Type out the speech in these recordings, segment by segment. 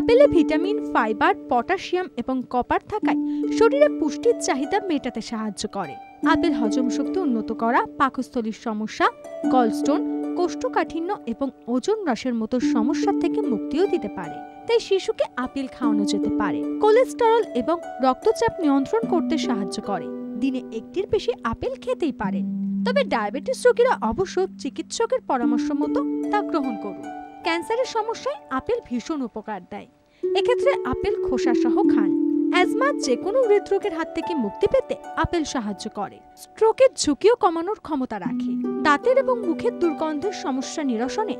আপেলে vitamin, fibre, potassium এবং copper থাকায় শরীরে পুষ্টির চাহিদা মেটাতে সাহায্য করে। আপেল হজম শক্তি উন্নত করা, পাকস্থলীর সমস্যা, গলস্টোন, কোষ্ঠকাঠিন্য এবং ওজন হ্রাসের মতো সমস্যা থেকে মুক্তিও দিতে পারে। তাই শিশুকে আপেল খাওয়ানো যেতে পারে। কোলেস্টেরল এবং রক্তচাপ নিয়ন্ত্রণ করতে সাহায্য করে। দিনে একটির বেশি আপেল খেতেই পারেন। তবে ডায়াবেটিস রোগীরা অবশ্য চিকিৎসকের পরামর্শ মতো তা গ্রহণ করুন। ক্যান্সারের সমস্যায় আপেল ভীষণ উপকার দেয়। এক্ষেত্রে আপেল খোসা সহ খান। অ্যাজমা, যে কোনো হৃদরোগের হাত থেকে মুক্তি পেতে আপেল সাহায্য করে। স্ট্রোকের ঝুঁকিও কমানোর ক্ষমতা রাখে। দাঁতের এবং মুখের দুর্গন্ধের সমস্যা নিরসনে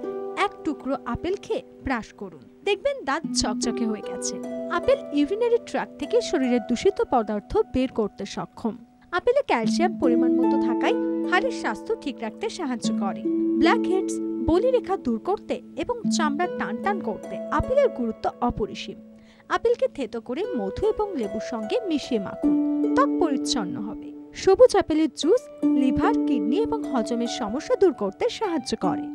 এক টুকরো আপেল খেয়ে ব্রাশ করুন, দেখবেন দাঁত ঝকঝকে হয়ে গেছে। আপেল ইউরিনারি ট্র্যাক্ট থেকে শরীরের দূষিত পদার্থ বের করতে সক্ষম। আপেলে ক্যালসিয়াম পরিমাণ মতো থাকায় হাড়ের স্বাস্থ্য ঠিক রাখতে সাহায্য করে। ব্ল্যাক হেডস, বলিরেখা দূর করতে এবং চামড়া টান করতে আপেলের গুরুত্ব অপরিসীম। আপেলকে থেতো করে মধু এবং লেবুর সঙ্গে মিশিয়ে মাখুন, ত্বক পরিচ্ছন্ন হবে। সবুজ আপেলের জুস লিভার, কিডনি এবং হজমের সমস্যা দূর করতে সাহায্য করে।